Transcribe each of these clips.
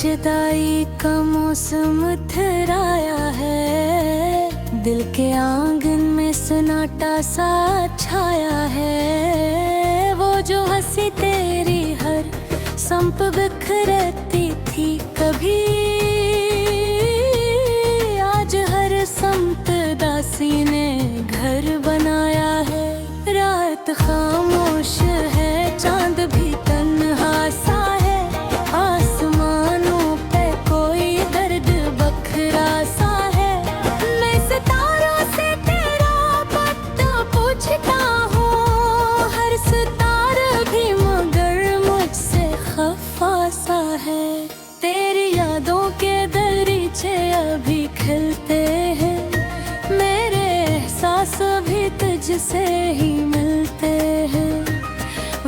जुदाई का मौसम थराया है, दिल के आंगन में सन्नाटा सा छाया है। वो जो हंसी तेरी हर संप बिखरती थी कभी, आज हर संत दासी ने घर बनाया है। रात खामोश है, चांद भी तन्हा सा है, आसमानों पे कोई दर्द बखरा सा है। मैं सितारों से तेरा पता पूछता हूँ, हर सितारा भी मगर मुझसे खफा सा है। तेरी यादों के दरीचे अभी खिलते हैं, मेरे एहसास भी तुझसे ही मिलते हैं।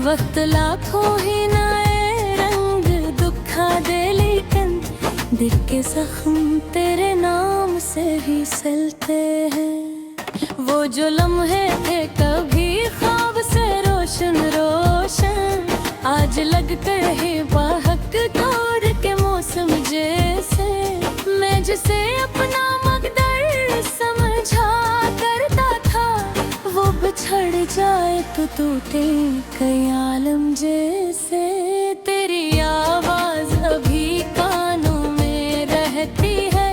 वक्त लाखों ही नए रंग दुखा दे, लेकिन दिल के जख्म तेरे नाम से ही सिलते हैं। वो जो लम्हे थे कभी ख्वाब से रोशन रोशन, आज लग कर ही बहक तोड़ के मौसम जैसे। मैं जिसे अपना मकदर समझा करता था, वो बिछड़ जाए तो टूटे कई आलम जैसे। तेरी आवाज अभी कानों में रहती है,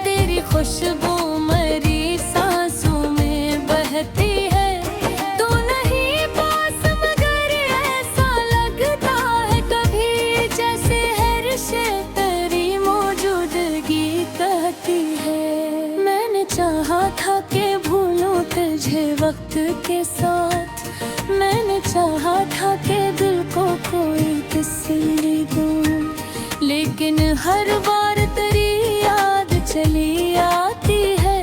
तेरी खुशबू मरी सांसों में बहती है। तू नहीं पास मगर ऐसा लगता है कभी, जैसे हर शय तेरी मौजूदगी कहती है। मैंने चाहा था कि भूलूं तुझे वक्त के साथ, मैंने चाहा था कि दिल को कोई तसल्ली दूं, लेकिन हर बार तेरी याद चली आती है,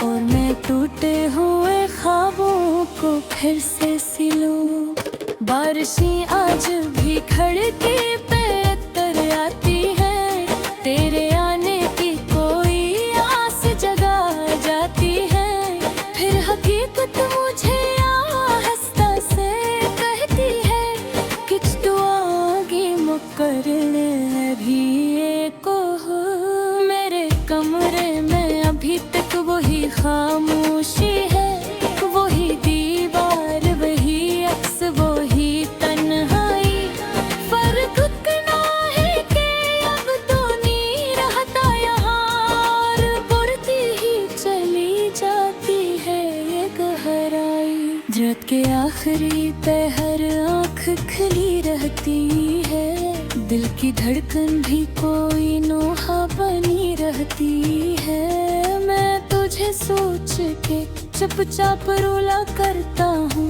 और मैं टूटे हुए ख्वाबों को फिर से सिलूं। बारिशें आज भी खिड़की पे तर आती है, तेरे आने की कोई आस जगा जाती है। फिर हकीकत मुझे आहिस्ता से कहती है, कुछ दुआगी मुकरने भी एको हो। मेरे कमरे में अभी तक वही खामोशी है, वही दीवार वही अक्स वही तन्हाई। फर्क इतना है कि अब तो नहीं रहता यहाँ, बढ़ती ही चली जाती है ये गहराई। रात के आखिरी पहर आँख खुली रहती है, दिल की धड़कन भी कोई नोहा बनी रहती है। मैं तुझे सोच के चुपचाप रोला करता हूँ,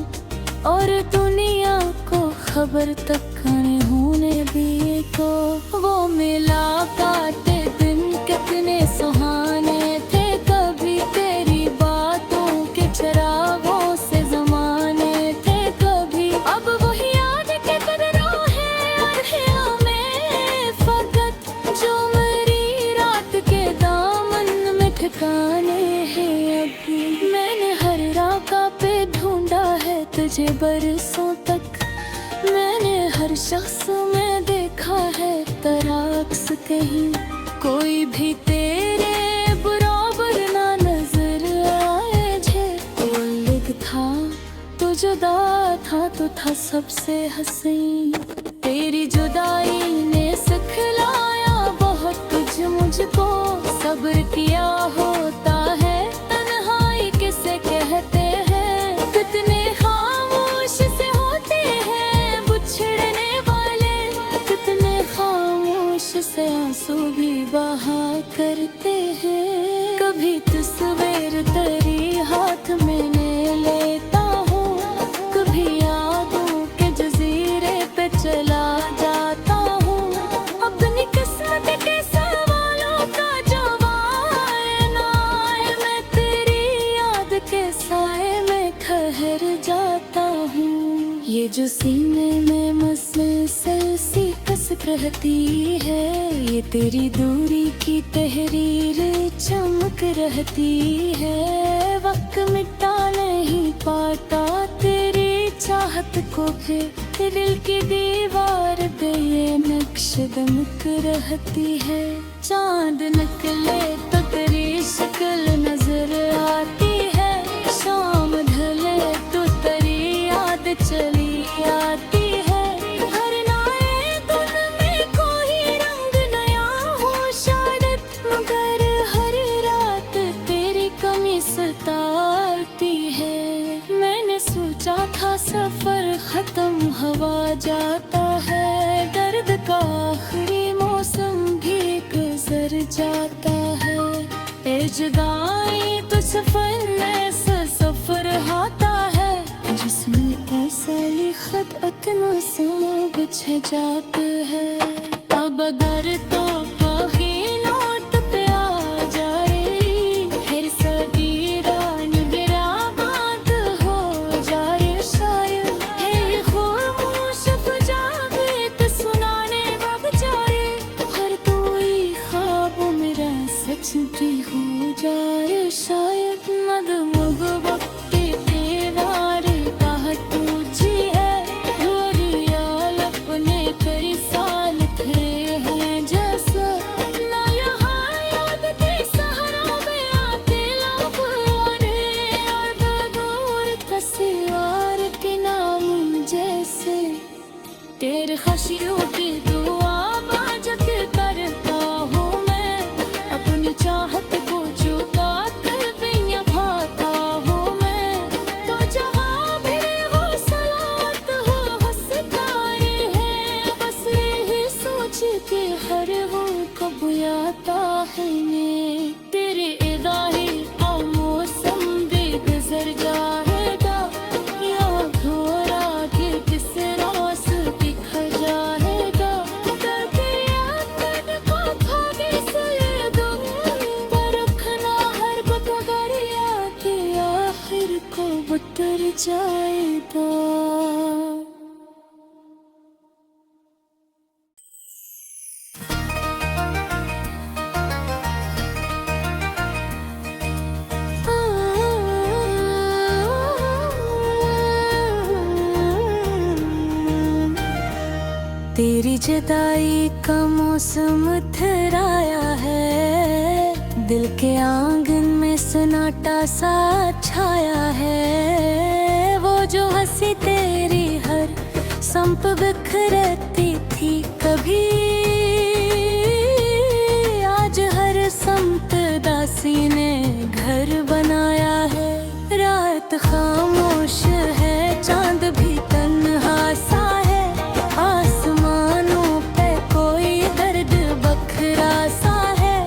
और दुनिया को खबर तक न होने भी को। वो मुलाकाते दिन कितने सुहाने थे, कभी तेरी बातों के चिरागों से जमाने थे कभी। अब वही याद के कदरों है अरहिया में फकत, जो मेरी रात के दामन में ठिकाने हैं अभी। मैंने हर राका पे ढूंढा है तुझे बरसों तक, मैंने हर शख्स में देखा है तराक्स कहीं। कोई भी तेरे बराबर ना नजर आए जे, अलग था तो जुदा था तो था सबसे हसीन। तेरी जुदाई ने सिखलाया बहुत कुछ मुझको, सब्र किया होता है तन्हाई किसे कहते हैं। कितने खामोश से होते हैं बिछड़ने वाले, कितने खामोश से आंसू भी बहा करते हैं। कभी तस्वीर तेरी हाथ में लेता हूँ, कभी यादों के जजीरे पे चला जाता हूँ। अपनी किस्मत के सवालों का जवाब ना आए, मैं तेरी याद के साए में ठहर जाता हूँ। ये जो सीने में मुसलसल सी कसक रहती है, ये तेरी दूरी की तहरीर चमक रहती है। वक्त मिटा नहीं पाता तेरी चाहत को फिर दिल की दीवार पे ये नक्श दमक रहती है। चांद निकले तो तेरी शक्ल नजर आती है, शाम ढले तो तेरी याद चली आती है। हर नए दिन में कोई रंग नया हो शायद, मगर हर रात तेरी कमी सताती है। मैंने सोचा था सफर खत्म हुआ जाता है, दर्द का आखिरी मौसम भी गुजर जाता है। ए जुदाई तो सफर ऐसा सफर होता है, जिसमें ऐसा लिखत अपनों से बिछ जाते हैं। अब अगर तो कहीं लौट पे आ जाए, फिर सदी रान गिरा बात हो जाए शायद। हे खामोश जागे तो सुनाने वक्त जाए, हर कोई ख्वाब मेरा सच भी हो जाए शायद। मगमग वक्त दीवार कहा तुझी है, यार अपने कई साल थे हैं जैसा। ना यहाँ याद के सहारा में आते लोग आने, और बदूर तस्वीर के नाम जैसे। तेरे खुशियों की दुआ बाजत करता हूँ मैं, अपनी चाहत को चुका कर भी निभाता हूँ मैं। तो जहाँ भी हो सलामत हो सितारे हैं, बस यही सोच के हर वो कब आता है मैं। तेरे इदारे और मौसम भी गुजर जाएगा, या घोरा के किस रास दिखा जाएगा। करके याद को भागे से दुम पर रखना हर बकरिया के आखिर को उतर जाएगा। तेरी जुदाई का मौसम थराया है, दिल के आंगन में सन्नाटा सा छाया है। वो जो हंसी तेरी हर संप बिखरती थी कभी, आज हर संत दासी ने घर बनाया है। रात खामोश है, चांद भी तन्हा सा है, आसमानों पे कोई दर्द बखरा सा है।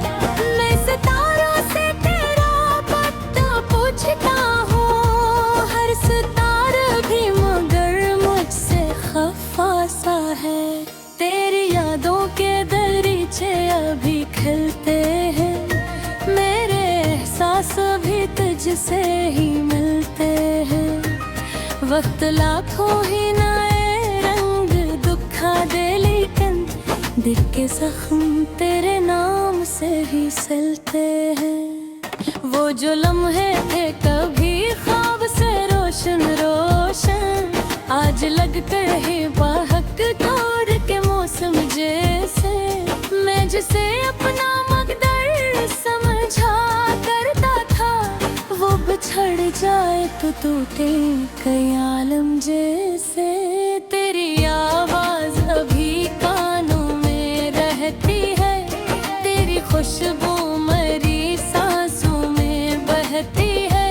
मैं सितारों से तेरा पता पूछता हूँ, हर सितारा भी मगर मुझसे खफा सा है। तेरी यादों के दरीचे अभी खिलते हैं, मेरे एहसास भी तुझसे ही मिलते हैं। वक्त लाखों ही नए रंग दुखा दे, लेकिन दिल के जख्म तेरे नाम से ही सिलते हैं। वो जो लम्हे थे कभी ख्वाब से रोशन रोशन, आज लग कर ही बहक तोड़ के मौसम जैसे। मैं जिसे अपना मकदर समझा करता था, वो बिछड़ जाए तो टूटे कई आलम जैसे। तेरी आवाज अभी कानों में रहती है, तेरी खुशबू मरी सांसों में बहती है।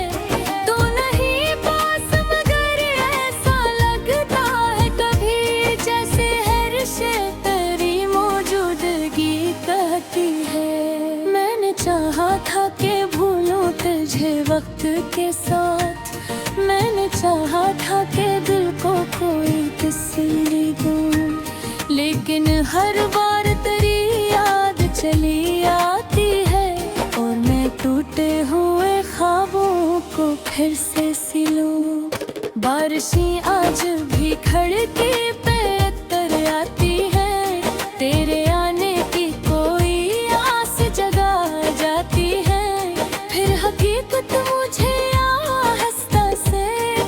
तू नहीं पास मगर ऐसा लगता है कभी, जैसे हर शय तेरी मौजूदगी कहती है। मैंने चाहा था कि भूलूं तुझे वक्त के साथ, मैंने चाहा था कि दिल को कोई तसल्ली दूं, लेकिन हर बार तेरी याद चली आती है, और मैं टूटे हुए ख्वाबों को फिर से सिलूं। बारिशें आज भी खिड़की पे तर आती है, तेरे आने की कोई आस जगा जाती है। फिर हकीकत मुझे आहिस्ता से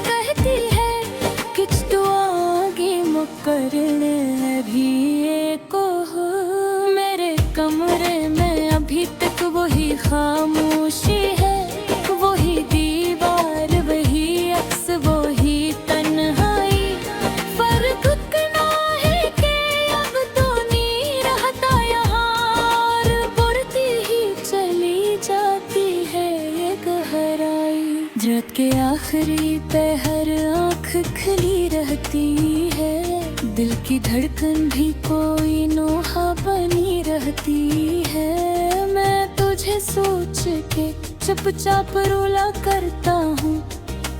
कहती है कि के आखिरी पहर आँख खुली रहती है, दिल की धड़कन भी कोई नोहा बनी रहती है। मैं तुझे सोच के चुपचाप रोला करता हूँ,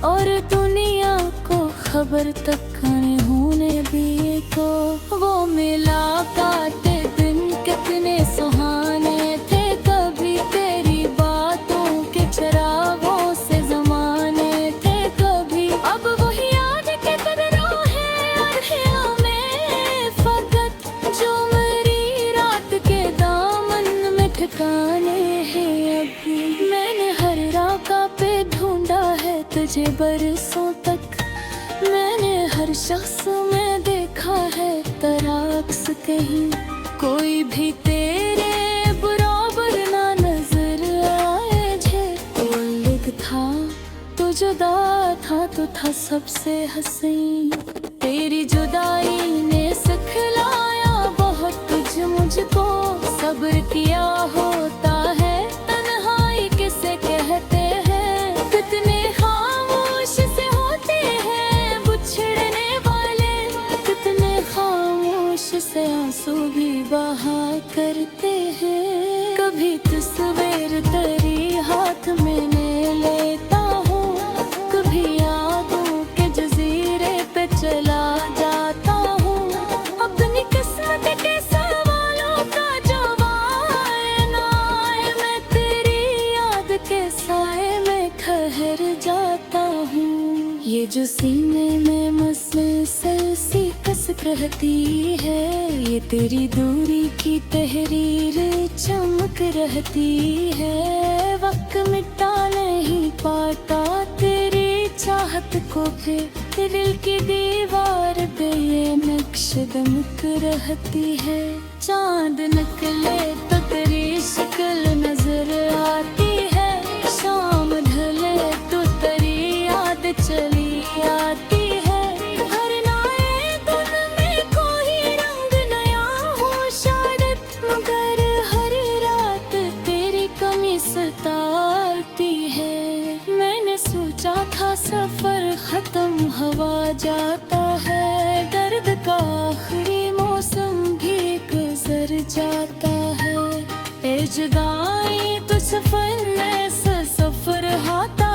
और दुनिया को खबर तक न होने दिए को। वो मुलाकात दिन कितने सुहाने थे, कभी तेरी बातों के चरागों से ज़माने थे, कभी अब वही याद के कदरों है अँधियाँ में फकत, जो मेरी रात के दामन में ठिकाने हैं अभी। मैंने हर राका पे ढूंढा है तुझे बरसों तक, मैंने हर शख्स में देखा है तराक्स कहीं, कोई भी तेरे बराबर ना नजर आए। जे कोई था तो जुदा था, तो था सबसे हसीन। तेरी जुदाई ने सिखलाया बहुत कुछ मुझको, सब्र किया होता है तन्हाई किसे कहते हैं, कितने खामोश से होते हैं बिछड़ने वाले, कितने खामोश से आंसू भी बहा करते हैं। कभी तस्वीर तेरी हाथ में ले लेता हूँ, कभी यादों के जजीरे पे चला जाता हूँ, अपनी किस्मत के सवालों का जवाब ना आए, मैं तेरी याद के साए में ठहर जाता हूँ। ये जो सीने में मुसलसल सी कसक रहती है, ये तेरी दूरी की तहरीर चमक रहती है। वक्त मिटा नहीं पाता तेरी चाहत को भी, दिल की दीवार पे ये नक्श दमक रहती है। चांद निकले तो तेरी शक्ल नजर आती है, शाम ढले तो तेरी याद चली आती है। हर नए दिन में कोई रंग नया हो शायद, मगर हर रात तेरी कमी सताती है। मैंने सोचा था सफर खत्म हवा जाता है, दर्द का आखिरी मौसम भी गुजर जाता है। ए जुदाई तो सफर में से सफर हाथा